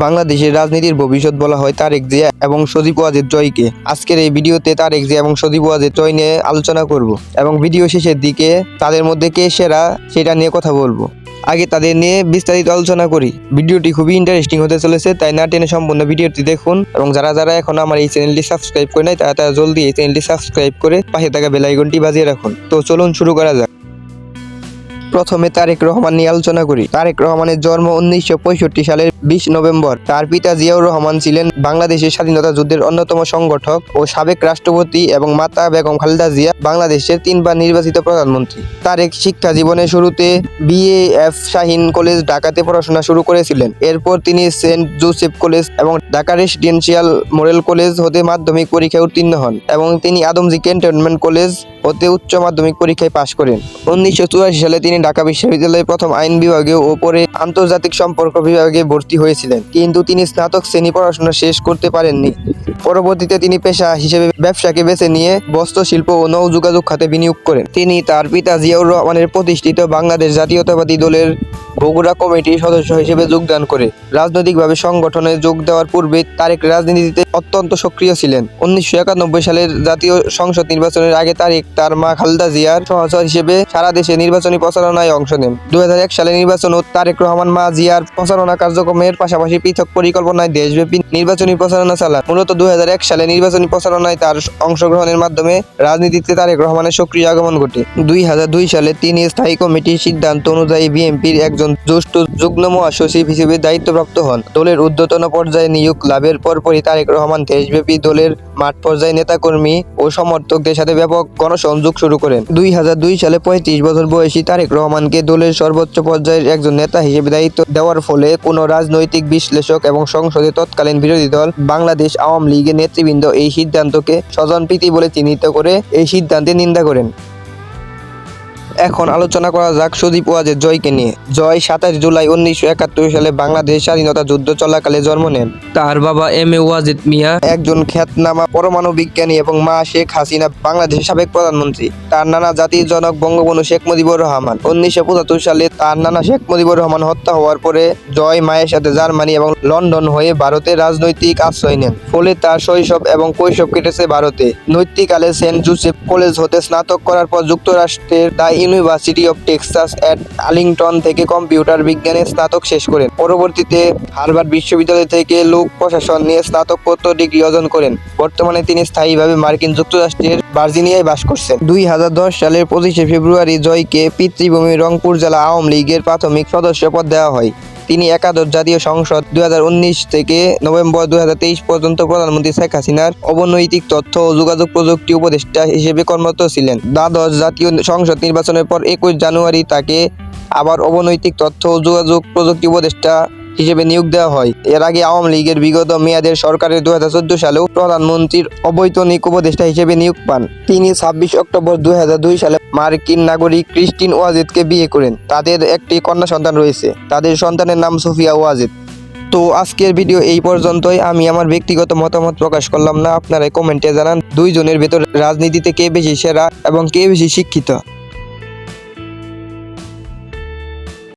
বাংলাদেশের রাজনীতির ভবিষ্যৎ বলা হয় তারেক জিয়া এবং সজীব ওয়াজেদ জয়কে। আজকের এই ভিডিওতে তারেক জিয়া এবং সজীব ওয়াজেদ জয় নিয়ে আলোচনা করব এবং ভিডিও শেষের দিকে তাদের মধ্যে কে সেরা সেটা নিয়ে কথা বলবো। আগে তাদের নিয়ে বিস্তারিত আলোচনা করি। ভিডিওটি খুবই ইন্টারেস্টিং হতে চলেছে, তাই না টেনে সম্পূর্ণ ভিডিওটি দেখুন এবং যারা যারা এখন আমার এই চ্যানেলটি সাবস্ক্রাইব করে নাই তারা জলদি এই চ্যানেলটি সাবস্ক্রাইব করে পাশে থাকা বেল আইকনটি বাজিয়ে রাখুন। তো চলুন শুরু করা যাক। প্রথমে তারেক রহমান নিয়ে আলোচনা করি। তারেক রহমানের জন্ম 1965 সালের 20 নভেম্বর। তার পিতা জিয়াউর রহমান ছিলেন বাংলাদেশের স্বাধীনতা যুদ্ধের অন্যতম সংগঠক ও সাবেক রাষ্ট্রপতি এবং মাতা বেগম খালেদা জিয়া বাংলাদেশের 3 বার নির্বাচিত প্রধানমন্ত্রী। তারেক শিক্ষা জীবনের শুরুতে BAF শাহীন কলেজ ঢাকাতে পড়াশোনা শুরু করেছিলেন। এরপর তিনি সেন্ট জোসেফ কলেজ এবং ঢাকা রেসিডেন্সিয়াল মডেল কলেজ হতে মাধ্যমিক পরীক্ষায় উত্তীর্ণ হন এবং তিনি আদমজী ক্যান্টনমেন্ট কলেজ হতে উচ্চ মাধ্যমিক পরীক্ষায় পাশ করেন। 1984 সালে তিনি ঢাকা বিশ্ববিদ্যালয়ে প্রথম আইন বিভাগে ও পরে আন্তর্জাতিক সম্পর্ক বিভাগে ভর্তি হয়েছিলেন, কিন্তু তিনি স্নাতক শ্রেণী পড়াশোনা শেষ করতে পারেননি। পরবর্তীতে তিনি পেশা হিসেবে ব্যবসাকে বেছে নিয়ে বস্ত্র শিল্প ও নৌ যোগাযোগ খাতে বিনিয়োগ করেন। তিনি তার পিতা জিয়াউর রহমানের প্রতিষ্ঠিত বাংলাদেশ জাতীয়তাবাদী দলের বগুড়া কমিটির সদস্য হিসেবে যোগদান করে। রাজনৈতিকভাবে সংগঠনে যোগ দেওয়ার পূর্বে তারেক রাজনীতিতে অত্যন্ত সক্রিয় ছিলেন। 1991 সালের জাতীয় সংসদ নির্বাচনের আগে তারেক তার মা খালেদা জিয়ার সহচর হিসেবে সারা দেশে নির্বাচনী প্রচারণায় অংশ নেন। 2001 সালে নির্বাচন ও তারেক রহমান মা জিয়ার প্রচারণা কার্যক্রমের পাশাপাশি পৃথক পরিকল্পনায় দেশব্যাপী নির্বাচনী প্রচারণা চালান। মূলত 2001 সালে নির্বাচনী প্রচারণায় তার অংশগ্রহণের মাধ্যমে রাজনীতিতে তারেক রহমানের সক্রিয় আগমন ঘটে। 2002 সালে তিনি স্থায়ী কমিটির সিদ্ধান্ত অনুযায়ী বিএনপির একজন জ্যেষ্ঠ যুগ্ম মহাসচিব হিসেবে দায়িত্বপ্রাপ্ত হন। দলের ঊর্ধ্বতন পর্যায়ে নিয়োগ লাভের পরপরই তারেক রহমান দেশব্যাপী দলের মাঠ পর্যায়ে নেতাকর্মী ও সমর্থকদের সাথে ব্যাপক গণসংযোগ শুরু করেন। 2002 সালে 35 বছর বয়সী তারেক রহমানকে দলের সর্বোচ্চ পর্যায়ের একজন নেতা হিসেবে দায়িত্ব দেওয়ার ফলে কোনো রাজনৈতিক বিশ্লেষক এবং সংসদে তৎকালীন বিরোধী দল বাংলাদেশ আওয়ামী লীগের নেতৃবৃন্দ এই সিদ্ধান্তকে স্বজনপ্রীতি বলে চিহ্নিত করে এই সিদ্ধান্তের নিন্দা করেন। এখন আলোচনা করা যাক সজীব ওয়াজেদ জয়কে নিয়ে। জয় 27 জুলাই 1971 সালে বাংলাদেশ স্বাধীনতা যুদ্ধ চলাকালে জন্ম নেন। তার বাবা MA ওয়াজেদ মিয়া একজন খ্যাতনামা পরমাণু বিজ্ঞানী এবং মা শেখ হাসিনা বাংলাদেশের সাবেক প্রধানমন্ত্রী। তার নানা জাতির জনক বঙ্গবন্ধু শেখ মুজিবুর রহমান। 1975 সালে তার নানা শেখ মুজিবুর রহমান হত্যা হওয়ার পরে জয় মায়ের সাথে জার্মানি এবং লন্ডন হয়ে ভারতে রাজনৈতিক আশ্রয় নেন। ফলে তার শৈশব এবং কৈশোর কেটেছে ভারতে। নৈতিকালে সেন্ট জোসেফ কলেজ হতে স্নাতক করার পর যুক্তরাষ্ট্রের the university of Texas at Arlington থেকে কম্পিউটার বিজ্ঞানে স্নাতক শেষ করেন। পরবর্তীতে হার্ভার্ড বিশ্ববিদ্যালয় থেকে লোক প্রশাসন নিয়ে স্নাতকোত্তর ডিগ্রি অর্জন করেন। বর্তমানে তিনি স্থায়ীভাবে মার্কিন যুক্তরাষ্ট্রের ভার্জিনিয়ায় বাস করছেন। 2010 সালের 25 ফেব্রুয়ারি জয়কে পিতৃভূমি রংপুর জেলা আওয়ামী লীগের প্রাথমিক সদস্য পদ দেওয়া হয়। তিনি একাদশ জাতীয় সংসদ 2019 থেকে নভেম্বর 2023 পর্যন্ত প্রধানমন্ত্রী শেখ হাসিনার অবনৈতিক তথ্য ও যোগাযোগ প্রযুক্তি উপদেষ্টা হিসেবে কর্মরত ছিলেন। দ্বাদশ জাতীয় সংসদ নির্বাচনের পর 21 জানুয়ারি তাকে আবার অবনৈতিক তথ্য ও যোগাযোগ প্রযুক্তি উপদেষ্টা হিসেবে নিয়োগ দেওয়া হয়। এর আগে আওয়ামী লীগের বিগত মেয়াদের সরকারের 2014 সালেও প্রধানমন্ত্রীর অবৈতনিক উপদেষ্টা হিসেবে নিয়োগ পান। তিনি 26 অক্টোবর 2002 সালে মার্কিন নাগরিক ক্রিস্টিন ওয়াজেদকে বিয়ে করেন। তাদের একটি কন্যা সন্তান রয়েছে। তাদের সন্তানের নাম সোফিয়া ওয়াজেদ। তো আজকের ভিডিও এই পর্যন্তই। আমি আমার ব্যক্তিগত মতামত প্রকাশ করলাম না, আপনারা কমেন্টে জানান দুইজনের ভেতর রাজনীতিতে কে বেশি সেরা এবং কে বেশি শিক্ষিত।